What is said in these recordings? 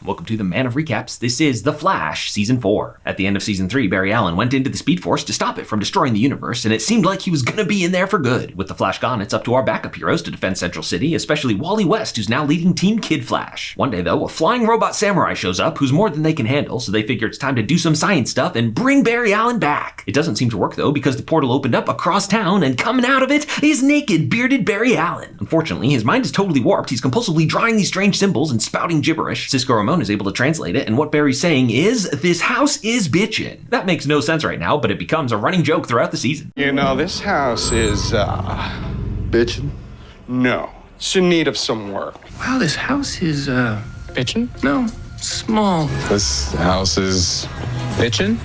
Welcome to the Man of Recaps. This is The Flash, Season 4. At the end of Season 3, Barry Allen went into the Speed Force to stop it from destroying the universe, and it seemed like he was gonna be in there for good. With the Flash gone, it's up to our backup heroes to defend Central City, especially Wally West, who's now leading Team Kid Flash. One day, though, a flying robot samurai shows up who's more than they can handle, so they figure it's time to do some science stuff and bring Barry Allen back. It doesn't seem to work, though, because the portal opened up across town, and coming out of it is naked, bearded Barry Allen. Unfortunately, his mind is totally warped. He's compulsively drawing these strange symbols and spouting gibberish. Cisco Ramon is able to translate it, and what Barry's saying is, "This house is bitchin'." That makes no sense right now, but it becomes a running joke throughout the season. You know, this house is, Bitchin'? no, it's in need of some work. Wow, this house is, Bitchin'? no, small. This house is Bitchin'?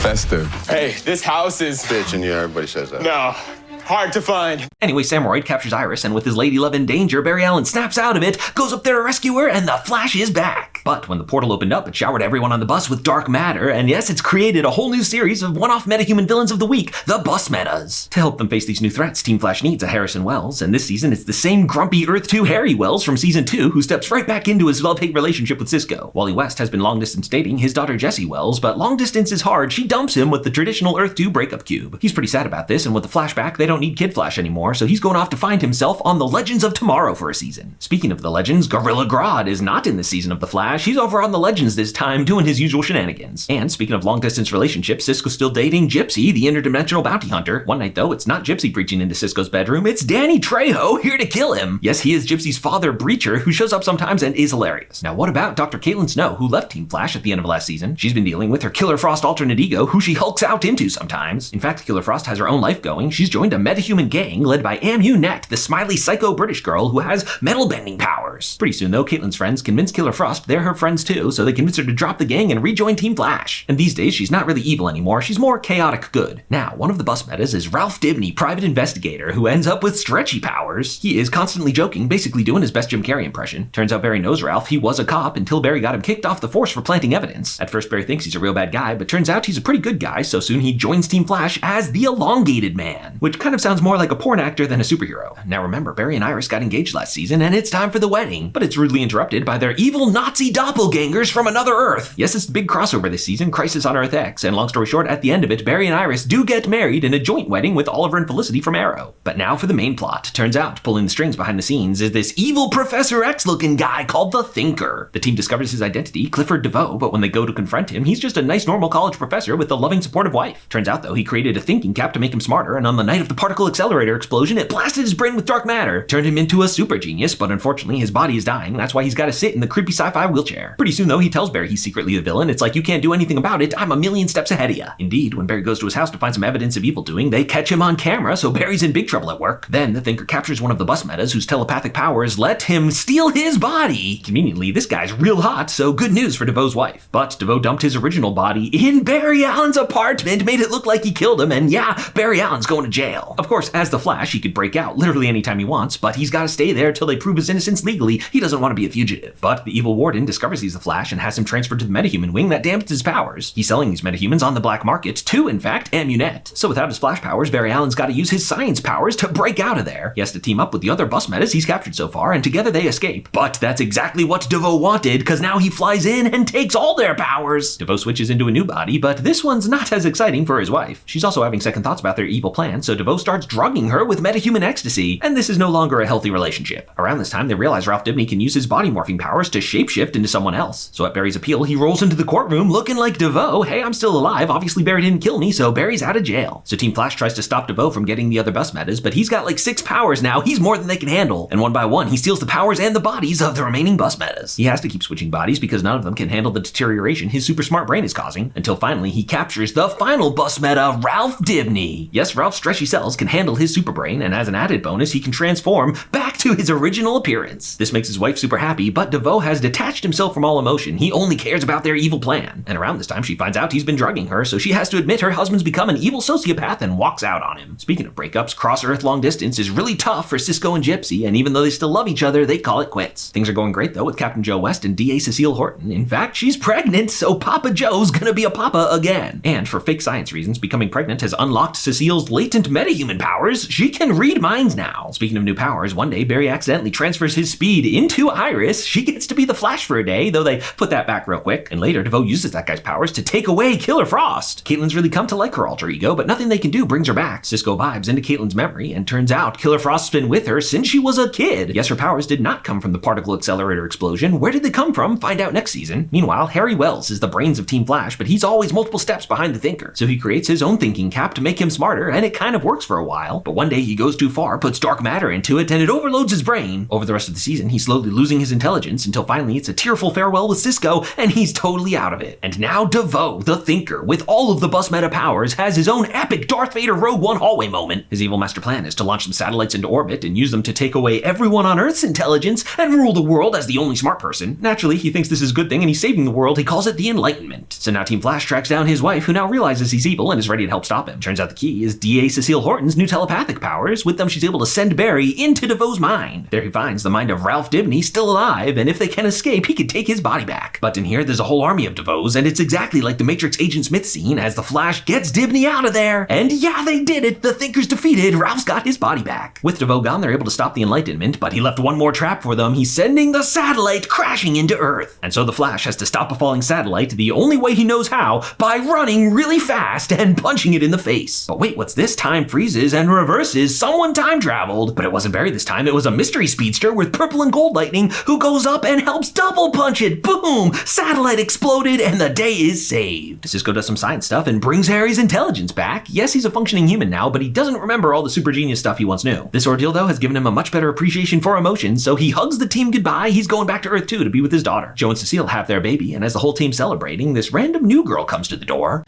festive. Hey, this house is... Bitchin', yeah, everybody says that. No, hard to find. Anyway, Samuroid captures Iris, and with his lady love in danger, Barry Allen snaps out of it, goes up there to rescue her, and the Flash is back. But when the portal opened up, it showered everyone on the bus with dark matter, and yes, it's created a whole new series of one-off metahuman villains of the week, the Bus Metas. To help them face these new threats, Team Flash needs a Harrison Wells, and this season it's the same grumpy Earth 2 Harry Wells from Season 2 who steps right back into his love-hate relationship with Cisco. Wally West has been long-distance dating his daughter Jessie Wells, but long distance is hard. She dumps him with the traditional Earth 2 breakup cube. He's pretty sad about this, and with the flashback, they don't need Kid Flash anymore, so he's going off to find himself on the Legends of Tomorrow for a season. Speaking of the Legends, Gorilla Grodd is not in this season of The Flash. He's over on the Legends this time, doing his usual shenanigans. And speaking of long-distance relationships, Cisco's still dating Gypsy, the interdimensional bounty hunter. One night, though, it's not Gypsy breaching into Cisco's bedroom, it's Danny Trejo here to kill him. Yes, he is Gypsy's father, Breacher, who shows up sometimes and is hilarious. Now, what about Dr. Caitlin Snow, who left Team Flash at the end of last season? She's been dealing with her Killer Frost alternate ego, who she hulks out into sometimes. In fact, Killer Frost has her own life going. She's joined a metahuman gang led by Amu Net, the smiley psycho British girl who has metal bending powers. Pretty soon, though, Caitlin's friends convince Killer Frost they're her friends too, so they convince her to drop the gang and rejoin Team Flash. And these days, she's not really evil anymore, she's more chaotic good. Now, one of the bus metas is Ralph Dibny, private investigator, who ends up with stretchy powers. He is constantly joking, basically doing his best Jim Carrey impression. Turns out Barry knows Ralph. He was a cop until Barry got him kicked off the force for planting evidence. At first, Barry thinks he's a real bad guy, but turns out he's a pretty good guy, so soon he joins Team Flash as the Elongated Man, which kind of sounds more like a porn actor than a superhero. Now remember, Barry and Iris got engaged last season, and it's time for the wedding, but it's rudely interrupted by their evil Nazi doppelgangers from another Earth. Yes, it's the big crossover this season, Crisis on Earth X, and long story short, at the end of it, Barry and Iris do get married in a joint wedding with Oliver and Felicity from Arrow. But now for the main plot. Turns out, pulling the strings behind the scenes is this evil Professor X-looking guy called the Thinker. The team discovers his identity, Clifford DeVoe, but when they go to confront him, he's just a nice normal college professor with a loving, supportive wife. Turns out, though, he created a thinking cap to make him smarter, and on the night of the particle accelerator explosion, it blasted his brain with dark matter, turned him into a super genius, but unfortunately, his body is dying. That's why he's got to sit in the creepy sci-fi wheelchair. Pretty soon, though, he tells Barry he's secretly the villain. It's like, you can't do anything about it, I'm a million steps ahead of ya. Indeed, when Barry goes to his house to find some evidence of evil doing, they catch him on camera, so Barry's in big trouble at work. Then the Thinker captures one of the bus metas whose telepathic powers let him steal his body. Conveniently, this guy's real hot, so good news for DeVoe's wife. But DeVoe dumped his original body in Barry Allen's apartment, made it look like he killed him, and yeah, Barry Allen's going to jail. Of course, as the Flash, he could break out literally anytime he wants, but he's got to stay there till they prove his innocence legally. He doesn't want to be a fugitive. But the evil warden discovers he's the Flash and has him transferred to the metahuman wing that dampens his powers. He's selling these metahumans on the black market to, in fact, Amu Net. So without his Flash powers, Barry Allen's got to use his science powers to break out of there. He has to team up with the other bus metas he's captured so far, and together they escape. But that's exactly what DeVoe wanted, because now he flies in and takes all their powers. DeVoe switches into a new body, but this one's not as exciting for his wife. She's also having second thoughts about their evil plan, so DeVoe starts drugging her with metahuman ecstasy, and this is no longer a healthy relationship. Around this time, they realize Ralph Dibny can use his body morphing powers to shapeshift into someone else. So at Barry's appeal, he rolls into the courtroom looking like DeVoe. Hey, I'm still alive. Obviously, Barry didn't kill me, so Barry's out of jail. So Team Flash tries to stop DeVoe from getting the other bus metas, but he's got like 6 powers now. He's more than they can handle. And one by one, he steals the powers and the bodies of the remaining bus metas. He has to keep switching bodies because none of them can handle the deterioration his super smart brain is causing, until finally he captures the final bus meta, Ralph Dibny. Yes, Ralph's stretchy cells can handle his super brain, and as an added bonus, he can transform back to his original appearance. This makes his wife super happy, but DeVoe has detached himself from all emotion. He only cares about their evil plan. And around this time, she finds out he's been drugging her, so she has to admit her husband's become an evil sociopath and walks out on him. Speaking of breakups, cross-Earth long distance is really tough for Cisco and Gypsy, and even though they still love each other, they call it quits. Things are going great, though, with Captain Joe West and DA Cecile Horton. In fact, she's pregnant, so Papa Joe's gonna be a papa again. And for fake science reasons, becoming pregnant has unlocked Cecile's latent metahuman powers. She can read minds now. Speaking of new powers, one day Barry accidentally transfers his speed into Iris. She gets to be the Flash for for a day, though they put that back real quick. And later, DeVoe uses that guy's powers to take away Killer Frost. Caitlin's really come to like her alter ego, but nothing they can do brings her back. Cisco vibes into Caitlin's memory, and turns out Killer Frost's been with her since she was a kid. Yes, her powers did not come from the particle accelerator explosion. Where did they come from? Find out next season. Meanwhile, Harry Wells is the brains of Team Flash, but he's always multiple steps behind the thinker. So he creates his own thinking cap to make him smarter, and it kind of works for a while. But one day he goes too far, puts dark matter into it, and it overloads his brain. Over the rest of the season, he's slowly losing his intelligence until finally it's a tearful farewell with Cisco, and he's totally out of it. And now DeVoe, the thinker, with all of the bus meta powers, has his own epic Darth Vader Rogue One hallway moment. His evil master plan is to launch some satellites into orbit and use them to take away everyone on Earth's intelligence and rule the world as the only smart person. Naturally, he thinks this is a good thing and he's saving the world. He calls it the Enlightenment. So now Team Flash tracks down his wife, who now realizes he's evil and is ready to help stop him. Turns out the key is DA Cecile Horton's new telepathic powers. With them, she's able to send Barry into DeVoe's mind. There he finds the mind of Ralph Dibny still alive, and if they can escape, he can take his body back. But in here, there's a whole army of DeVoes, and it's exactly like the Matrix Agent Smith scene as the Flash gets Dibny out of there. And yeah, they did it. The Thinker's defeated. Ralph's got his body back. With DeVoe gone, they're able to stop the Enlightenment, but he left one more trap for them. He's sending the satellite crashing into Earth. And so the Flash has to stop a falling satellite the only way he knows how, by running really fast and punching it in the face. But wait, what's this? Time freezes and reverses. Someone time traveled. But it wasn't Barry this time. It was a mystery speedster with purple and gold lightning who goes up and helps double punch it. Boom! Satellite exploded and the day is saved. Cisco does some science stuff and brings Harry's intelligence back. Yes, he's a functioning human now, but he doesn't remember all the super genius stuff he once knew. This ordeal, though, has given him a much better appreciation for emotions, so he hugs the team goodbye. He's going back to Earth, too, to be with his daughter. Joe and Cecile have their baby, and as the whole team's celebrating, this random new girl comes to the door.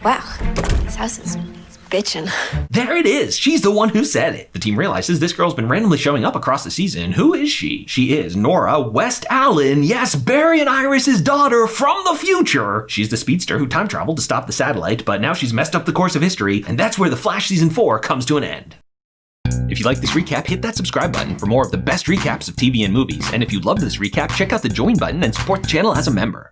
Wow, this house is bitchin'. There it is. She's the one who said it. The team realizes this girl's been randomly showing up across the season. Who is she? She is Nora West Allen. Yes, Barry and Iris's daughter from the future. She's the speedster who time traveled to stop the satellite, but now she's messed up the course of history, and that's where the Flash Season 4 comes to an end. If you like this recap, hit that subscribe button for more of the best recaps of TV and movies. And if you loved this recap, check out the join button and support the channel as a member.